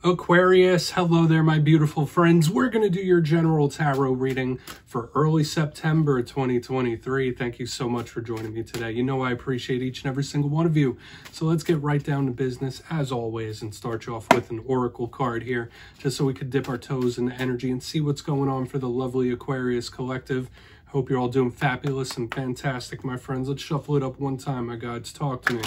Aquarius, hello there, my beautiful friends. We're going to do your general tarot reading for early September 2023. Thank you so much for joining me today. You know I appreciate each and every single one of you. So let's get right down to business, as always, and start you off with an oracle card here, just so we could dip our toes in the energy and see what's going on for the lovely Aquarius collective. Hope you're all doing fabulous and fantastic, my friends. Let's shuffle it up one time, my guides. Talk to me.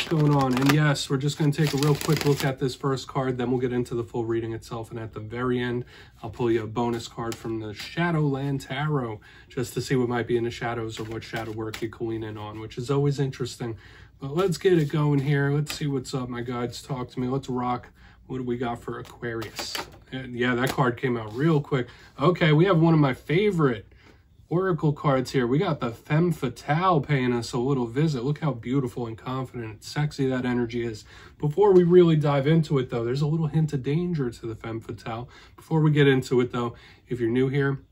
Going on. And yes, we're just going to take a real quick look at this first card, then we'll get into the full reading itself, and at the very end I'll pull you a bonus card from the Shadowland Tarot just to see what might be in the shadows or what shadow work you can lean in on, which is always interesting. But let's get it going here. Let's see what's up, my guides. Talk to me. Let's rock. What do we got for Aquarius? And yeah, that card came out real quick. Okay, we have one of my favorite oracle cards here. We got the Femme Fatale paying us a little visit. Look how beautiful and confident and sexy that energy is. Before we really dive into it, though, there's a little hint of danger to the Femme Fatale. Before we get into it, though, if you're new here,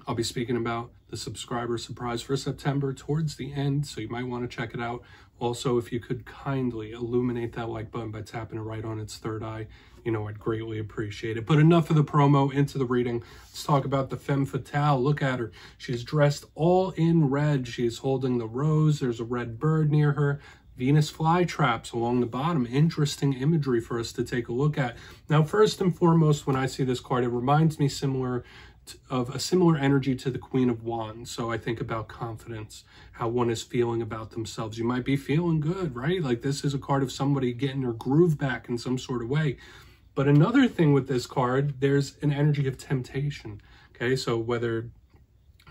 I'll be speaking about the subscriber surprise for September towards the end, so you might want to check it out. Also, if you could kindly illuminate that like button by tapping it right on its third eye, you know, I'd greatly appreciate it. But enough of the promo, into the reading. Let's talk about the Femme Fatale. Look at her. She's dressed all in red. She's holding the rose. There's a red bird near her. Venus flytraps along the bottom. Interesting imagery for us to take a look at. Now, first and foremost, when I see this card, it reminds me of a similar energy to the Queen of Wands. So I think about confidence, how one is feeling about themselves. You might be feeling good, right? Like this is a card of somebody getting their groove back in some sort of way. But another thing with this card, there's an energy of temptation. Okay, so whether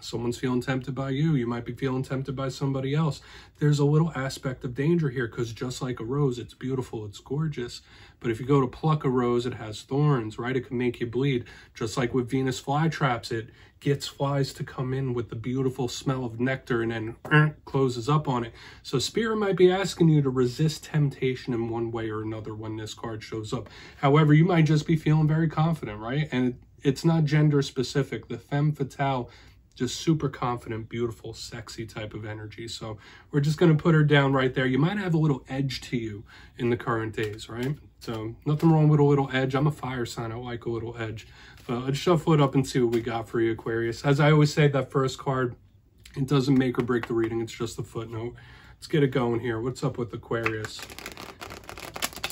someone's feeling tempted by you, you might be feeling tempted by somebody else. There's a little aspect of danger here, because just like a rose, it's beautiful, it's gorgeous. But if you go to pluck a rose, it has thorns, right? It can make you bleed. Just like with Venus flytraps, it gets flies to come in with the beautiful smell of nectar and then closes up on it. So Spirit might be asking you to resist temptation in one way or another when this card shows up. However, you might just be feeling very confident, right? And it's not gender specific. The Femme Fatale, just super confident, beautiful, sexy type of energy. So we're just going to put her down right there. You might have a little edge to you in the current days, right? So nothing wrong with a little edge. I'm a fire sign. I like a little edge. But let's shuffle it up and see what we got for you, Aquarius. As I always say, that first card, it doesn't make or break the reading. It's just a footnote. Let's get it going here. What's up with Aquarius?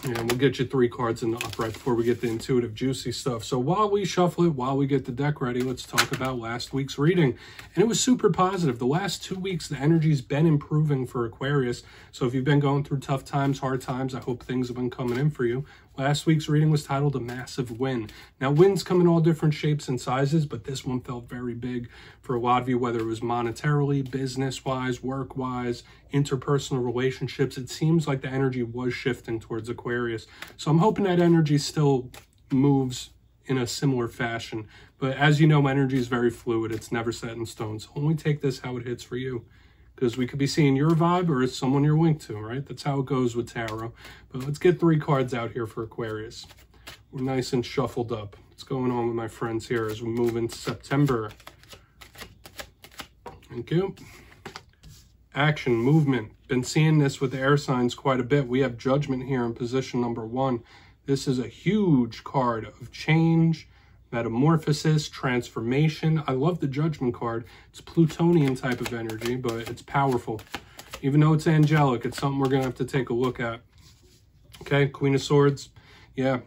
And we'll get you 3 cards in the upright before we get the intuitive, juicy stuff. So while we shuffle it, while we get the deck ready, let's talk about last week's reading. And it was super positive. The last 2 weeks, the energy's been improving for Aquarius. So if you've been going through tough times, hard times, I hope things have been coming in for you. Last week's reading was titled A Massive Win. Now, wins come in all different shapes and sizes, but this one felt very big for a lot of you, whether it was monetarily, business-wise, work-wise, interpersonal relationships. It seems like the energy was shifting towards Aquarius. So I'm hoping that energy still moves in a similar fashion. But as you know, my energy is very fluid. It's never set in stone. So only take this how it hits for you, because we could be seeing your vibe or someone you're linked to, right? That's how it goes with tarot. But let's get 3 cards out here for Aquarius. We're nice and shuffled up. What's going on with my friends here as we move into September? Thank you. Action, movement. Been seeing this with the air signs quite a bit. We have Judgment here in position number 1. This is a huge card of change, metamorphosis, transformation. I love the Judgment card. It's Plutonian type of energy, but it's powerful. Even though it's angelic, it's something we're going to have to take a look at. Okay, Queen of Swords. Yeah.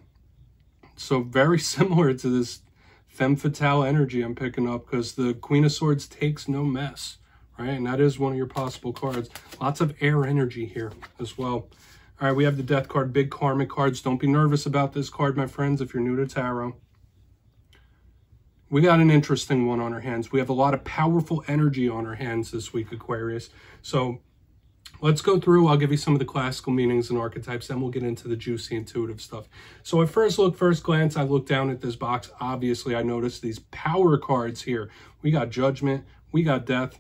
So very similar to this Femme Fatale energy I'm picking up, because the Queen of Swords takes no mess, right? And that is one of your possible cards. Lots of air energy here as well. All right, we have the Death card, big karmic cards. Don't be nervous about this card, my friends, if you're new to tarot. We got an interesting one on our hands. We have a lot of powerful energy on our hands this week, Aquarius. So let's go through. I'll give you some of the classical meanings and archetypes, then we'll get into the juicy intuitive stuff. So at first glance, I looked down at this box. Obviously, I noticed these power cards here. We got Judgment, we got Death.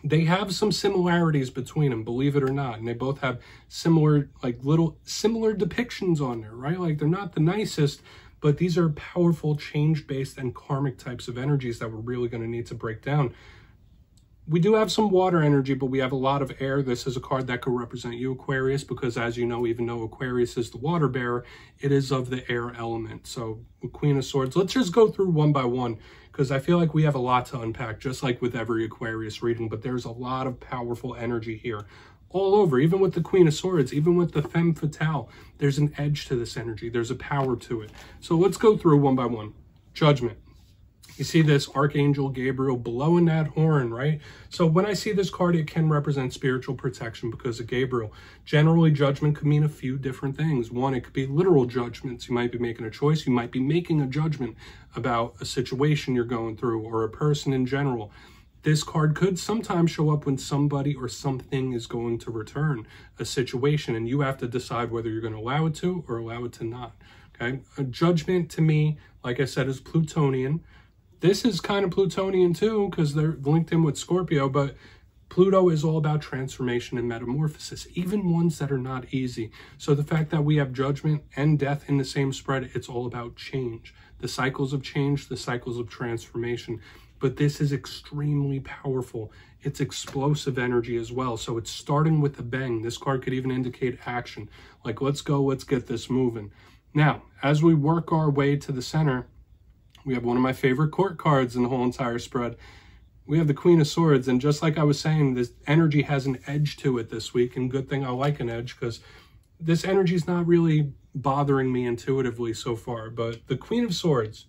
They have some similarities between them, believe it or not. And they both have similar, similar depictions on there, right? Like, they're not the nicest, but these are powerful change-based and karmic types of energies that we're really going to need to break down. We do have some water energy, but we have a lot of air. This is a card that could represent you, Aquarius, because as you know, even though Aquarius is the water bearer, it is of the air element. So Queen of Swords, let's just go through one by one, because I feel like we have a lot to unpack, just like with every Aquarius reading, but there's a lot of powerful energy here all over, even with the Queen of Swords, even with the Femme Fatale. There's an edge to this energy. There's a power to it. So let's go through one by one. Judgment. You see this Archangel Gabriel blowing that horn, right? So when I see this card, it can represent spiritual protection because of Gabriel. Generally, judgment could mean a few different things. One, it could be literal judgments. You might be making a choice. You might be making a judgment about a situation you're going through or a person in general. This card could sometimes show up when somebody or something is going to return a situation, and you have to decide whether you're going to allow it to or allow it to not. Okay? A judgment to me, like I said, is Plutonian. This is kind of Plutonian too, because they're linked in with Scorpio, but Pluto is all about transformation and metamorphosis, even ones that are not easy. So the fact that we have judgment and death in the same spread, it's all about change. The cycles of change, the cycles of transformation. But this is extremely powerful. It's explosive energy as well. So it's starting with a bang. This card could even indicate action. Like, let's go, let's get this moving. Now, as we work our way to the center, we have one of my favorite court cards in the whole entire spread. We have the Queen of Swords, and just like I was saying, this energy has an edge to it this week, and good thing I like an edge, because this energy is not really bothering me intuitively so far. But the Queen of Swords,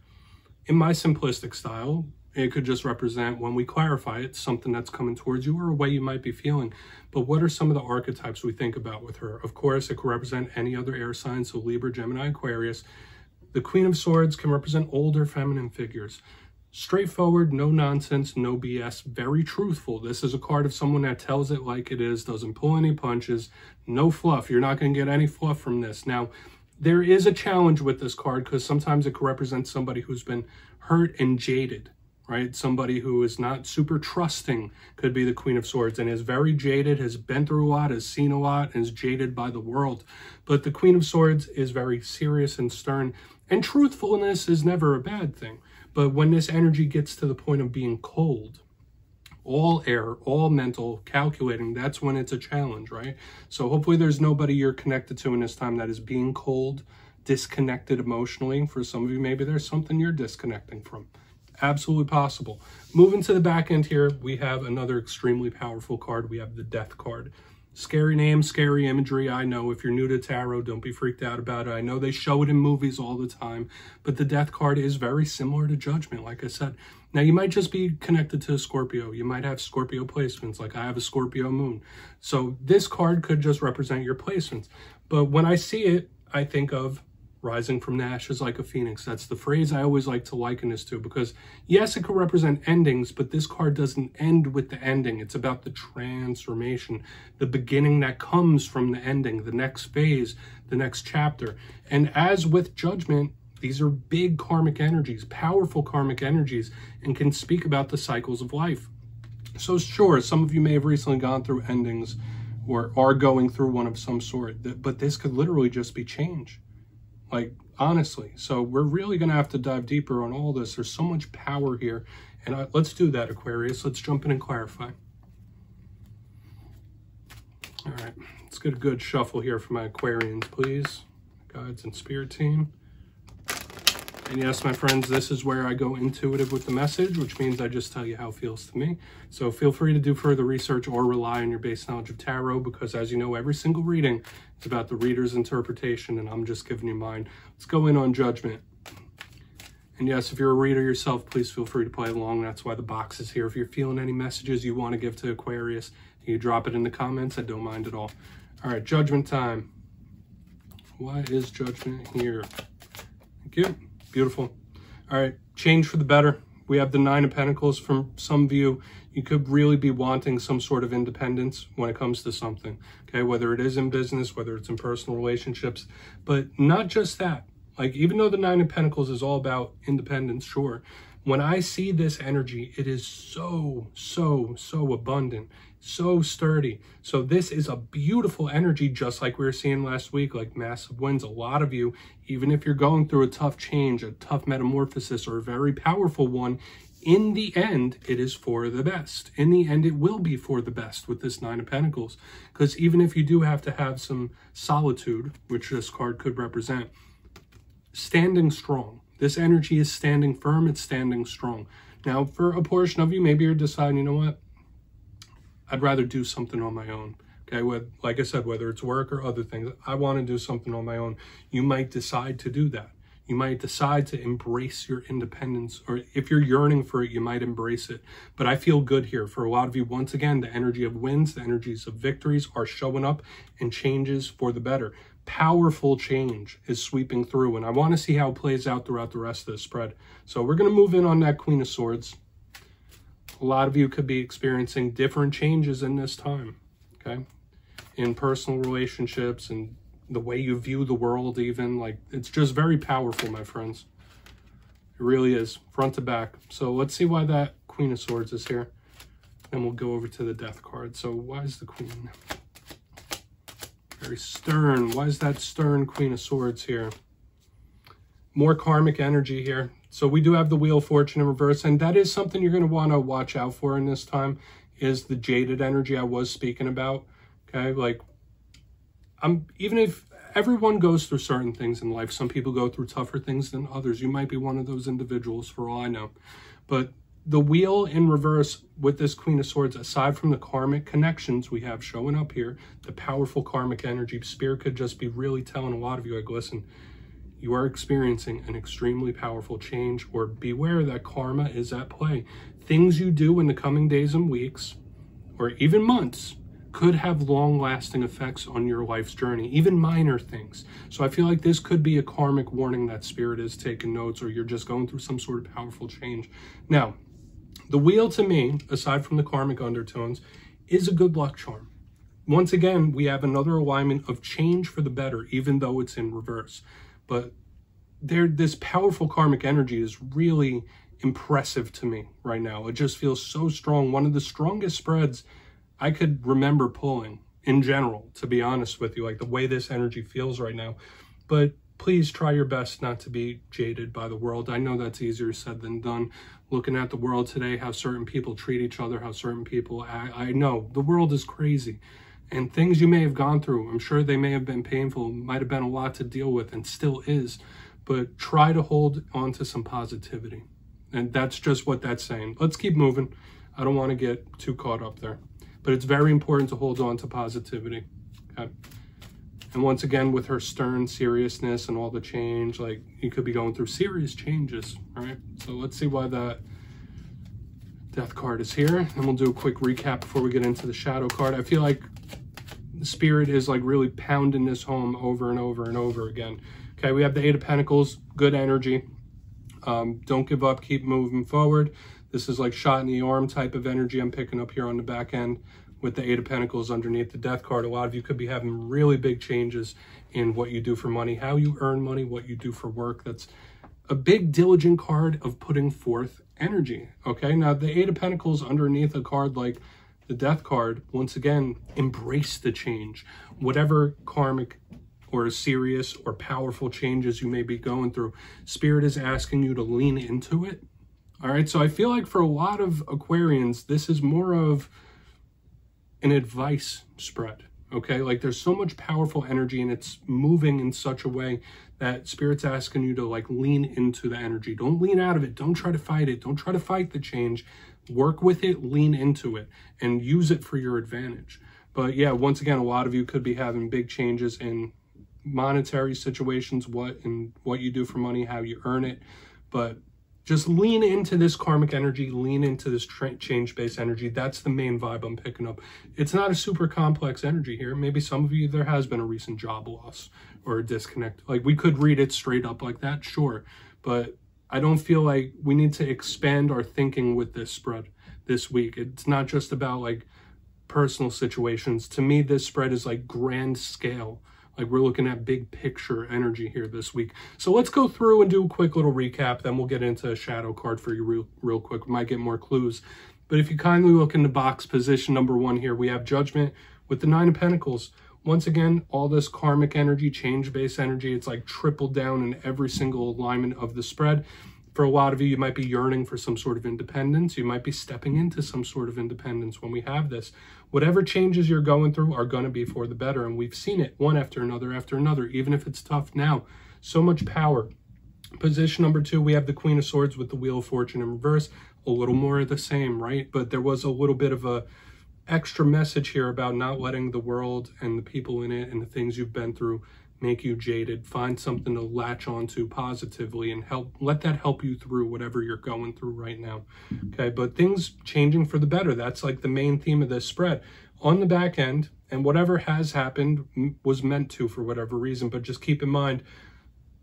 in my simplistic style, it could just represent, when we clarify it, something that's coming towards you or a way you might be feeling. But what are some of the archetypes we think about with her? Of course, it could represent any other air sign, so Libra, Gemini, Aquarius. The Queen of Swords can represent older feminine figures. Straightforward, no nonsense, no BS, very truthful. This is a card of someone that tells it like it is, doesn't pull any punches, no fluff. You're not going to get any fluff from this. Now, there is a challenge with this card because sometimes it can represent somebody who's been hurt and jaded, right? Somebody who is not super trusting could be the Queen of Swords and is very jaded, has been through a lot, has seen a lot, and is jaded by the world. But the Queen of Swords is very serious and stern. And truthfulness is never a bad thing. But when this energy gets to the point of being cold, all air, all mental, calculating, that's when it's a challenge, right? So hopefully there's nobody you're connected to in this time that is being cold, disconnected emotionally. For some of you, maybe there's something you're disconnecting from. Absolutely possible. Moving to the back end here, we have another extremely powerful card. We have the Death card. Scary name, scary imagery. I know if you're new to tarot, don't be freaked out about it. I know they show it in movies all the time, but the Death card is very similar to Judgment, like I said. Now, you might just be connected to Scorpio. You might have Scorpio placements, like I have a Scorpio moon. So this card could just represent your placements. But when I see it, I think of rising from the ashes like a phoenix. That's the phrase I always like to liken this to, because yes, it could represent endings, but this card doesn't end with the ending. It's about the transformation, the beginning that comes from the ending, the next phase, the next chapter. And as with Judgment, these are big karmic energies, powerful karmic energies, and can speak about the cycles of life. So sure, some of you may have recently gone through endings or are going through one of some sort, but this could literally just be change. Like, honestly. So we're really going to have to dive deeper on all this. There's so much power here. And let's do that, Aquarius. Let's jump in and clarify. All right. Let's get a good shuffle here for my Aquarians, please. Guides and spirit team. And yes, my friends, this is where I go intuitive with the message, which means I just tell you how it feels to me. So feel free to do further research or rely on your base knowledge of tarot, because as you know, every single reading is about the reader's interpretation, and I'm just giving you mine. Let's go in on Judgment. And yes, if you're a reader yourself, please feel free to play along. That's why the box is here. If you're feeling any messages you want to give to Aquarius, you drop it in the comments. I don't mind at all. All right, Judgment time. Why is Judgment here? Thank you. Beautiful. All right, change for the better. We have the Nine of Pentacles. From some view, you could really be wanting some sort of independence when it comes to something, okay? Whether it is in business, whether it's in personal relationships, but not just that. Like, even though the Nine of Pentacles is all about independence, sure, when I see this energy, it is so abundant, so sturdy. So this is a beautiful energy, just like we were seeing last week, like massive wins. A lot of you, even if you're going through a tough change, a tough metamorphosis, or a very powerful one, in the end, it is for the best. In the end, it will be for the best with this Nine of Pentacles. Because even if you do have to have some solitude, which this card could represent, standing strong. This energy is standing firm, it's standing strong. Now, for a portion of you, maybe you're deciding, you know what? I'd rather do something on my own. Okay, like I said, whether it's work or other things, I want to do something on my own. You might decide to do that. You might decide to embrace your independence, or if you're yearning for it, you might embrace it. But I feel good here. For a lot of you, once again, the energy of wins, the energies of victories are showing up and changes for the better. Powerful change is sweeping through, and I want to see how it plays out throughout the rest of the spread. So we're going to move in on that Queen of Swords. A lot of you could be experiencing different changes in this time, okay? In personal relationships and the way you view the world even. Like, it's just very powerful, my friends. It really is, front to back. So let's see why that Queen of Swords is here. Then we'll go over to the Death card. So why is the Queen? Very stern. Why is that stern Queen of Swords here? More karmic energy here. So we do have the Wheel of Fortune in reverse, and that is something you're going to want to watch out for in this time, is the jaded energy I was speaking about. Okay, like, even if everyone goes through certain things in life, some people go through tougher things than others. You might be one of those individuals, for all I know. But the Wheel in reverse with this Queen of Swords, aside from the karmic connections we have showing up here, the powerful karmic energy, Spirit could just be really telling a lot of you, like, listen, you are experiencing an extremely powerful change, or beware that karma is at play. Things you do in the coming days and weeks, or even months, could have long-lasting effects on your life's journey, even minor things. So I feel like this could be a karmic warning that Spirit is taking notes, or you're just going through some sort of powerful change. Now, the Wheel to me, aside from the karmic undertones, is a good luck charm. Once again, we have another alignment of change for the better, even though it's in reverse. But this powerful karmic energy is really impressive to me right now. It just feels so strong. One of the strongest spreads I could remember pulling in general, to be honest with you, like the way this energy feels right now. But please try your best not to be jaded by the world. I know that's easier said than done. Looking at the world today, how certain people treat each other, how certain people act. I know the world is crazy, and things you may have gone through, I'm sure they may have been painful, might have been a lot to deal with, and still is. But try to hold on to some positivity. And that's just what that's saying. Let's keep moving. I don't want to get too caught up there. But it's very important to hold on to positivity, okay? And once again, with her stern seriousness and all the change, like, you could be going through serious changes, all right? So let's see why that Death card is here. And we'll do a quick recap before we get into the Shadow card. I feel like the Spirit is like really pounding this home over and over and over again. Okay, we have the Eight of Pentacles, good energy. Don't give up, keep moving forward. This is like shot in the arm type of energy I'm picking up here on the back end with the Eight of Pentacles underneath the Death card. A lot of you could be having really big changes in what you do for money, how you earn money, what you do for work. That's a big diligent card of putting forth energy, okay? Now, the Eight of Pentacles underneath a card like the Death card, once again, embrace the change. Whatever karmic or serious or powerful changes you may be going through, Spirit is asking you to lean into it. All right, so I feel like for a lot of Aquarians, this is more of an advice spread, okay? Like, there's so much powerful energy and it's moving in such a way that Spirit's asking you to, like, lean into the energy. Don't lean out of it. Don't try to fight it. Don't try to fight the change. Work with it, lean into it, and use it for your advantage. But yeah, once again, a lot of you could be having big changes in monetary situations, what you do for money, how you earn it. But just lean into this karmic energy, lean into this change-based energy. That's the main vibe I'm picking up. It's not a super complex energy here. Maybe some of you, there has been a recent job loss or a disconnect. Like, we could read it straight up like that, sure. But I don't feel like we need to expand our thinking with this spread this week. It's not just about, like, personal situations. To me, this spread is like grand scale. Like, we're looking at big picture energy here this week. So let's go through and do a quick little recap. Then we'll get into a shadow card for you real quick. We might get more clues. But if you kindly look in the box position number 1 here, we have Judgment with the Nine of Pentacles. Once again, all this karmic energy, change-based energy, it's like tripled down in every single alignment of the spread. For a lot of you, you might be yearning for some sort of independence. You might be stepping into some sort of independence when we have this. Whatever changes you're going through are going to be for the better. And we've seen it one after another, even if it's tough now. So much power. Position number 2, we have the Queen of Swords with the Wheel of Fortune in reverse. A little more of the same, right? But there was a little bit of a extra message here about not letting the world and the people in it and the things you've been through make you jaded. Find something to latch onto positively and let that help you through whatever you're going through right now. Okay, but things changing for the better. That's like the main theme of this spread. On the back end, and whatever has happened was meant to for whatever reason, but just keep in mind,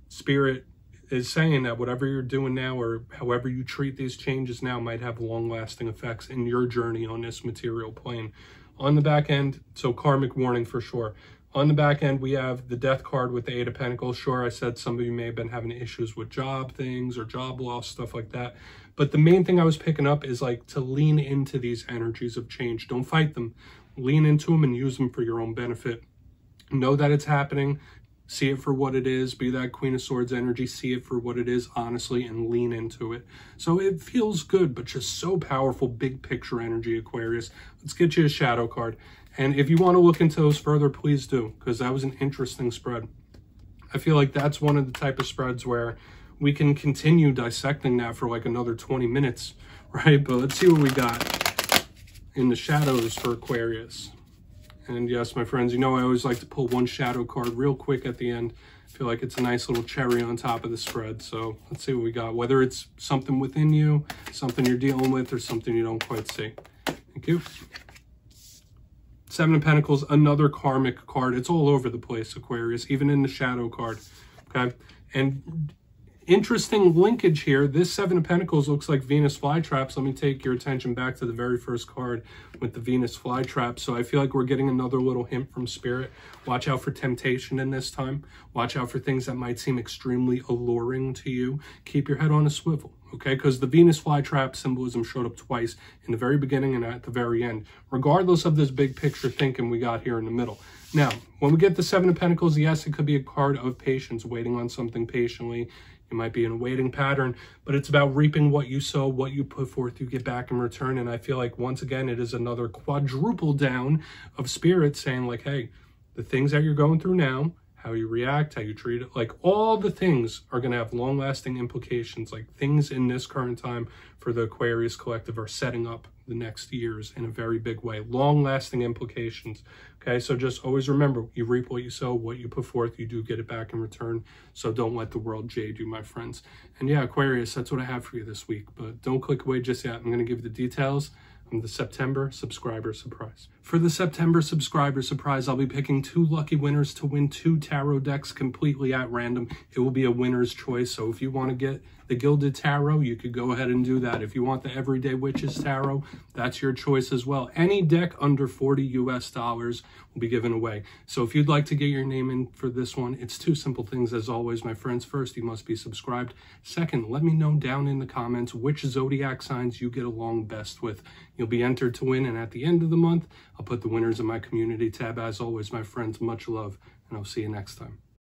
Spirit is saying that whatever you're doing now or however you treat these changes now might have long-lasting effects in your journey on this material plane. On the back end, so karmic warning for sure. On the back end, we have the Death card with the 8 of Pentacles. Sure, I said some of you may have been having issues with job things or job loss, stuff like that. But the main thing I was picking up is like to lean into these energies of change. Don't fight them. Lean into them and use them for your own benefit. Know that it's happening. See it for what it is. Be that Queen of Swords energy. See it for what it is, honestly, and lean into it. So it feels good, but just so powerful. Big picture energy, Aquarius. Let's get you a shadow card. And if you want to look into those further, please do, because that was an interesting spread. I feel like that's one of the type of spreads where we can continue dissecting that for like another 20 minutes, right? But let's see what we got in the shadows for Aquarius. And yes, my friends, you know I always like to pull one shadow card real quick at the end. I feel like it's a nice little cherry on top of the spread. So let's see what we got, whether it's something within you, something you're dealing with, or something you don't quite see. Thank you. 7 of Pentacles, another karmic card. It's all over the place, Aquarius, even in the shadow card, okay? And interesting linkage here. This 7 of Pentacles looks like Venus flytraps. Let me take your attention back to the very first card with the Venus flytrap. So I feel like we're getting another little hint from Spirit. Watch out for temptation in this time. Watch out for things that might seem extremely alluring to you. Keep your head on a swivel, okay? Because the Venus flytrap symbolism showed up twice, in the very beginning and at the very end, regardless of this big picture thinking we got here in the middle. Now, when we get the 7 of Pentacles, yes, it could be a card of patience, waiting on something patiently. You might be in a waiting pattern, but it's about reaping what you sow, what you put forth, you get back in return. And I feel like, once again, it is another quadruple down of Spirit saying like, hey, the things that you're going through now, how you react, how you treat it, like all the things are going to have long-lasting implications. Like things in this current time for the Aquarius collective are setting up the next years in a very big way. Long-lasting implications. Okay, so just always remember, you reap what you sow, what you put forth, you do get it back in return. So don't let the world jade you, my friends. And yeah, Aquarius, that's what I have for you this week. But don't click away just yet. I'm going to give you the details on the September subscriber surprise. For the September subscriber surprise, I'll be picking 2 lucky winners to win 2 tarot decks completely at random. It will be a winner's choice. So if you want to get the Gilded Tarot, you could go ahead and do that. If you want the Everyday Witches Tarot, that's your choice as well. Any deck under $40 US will be given away. So if you'd like to get your name in for this one, it's 2 simple things as always, my friends. First, you must be subscribed. Second, let me know down in the comments which zodiac signs you get along best with. You'll be entered to win, and at the end of the month, I'll put the winners in my community tab. As always, my friends, much love, and I'll see you next time.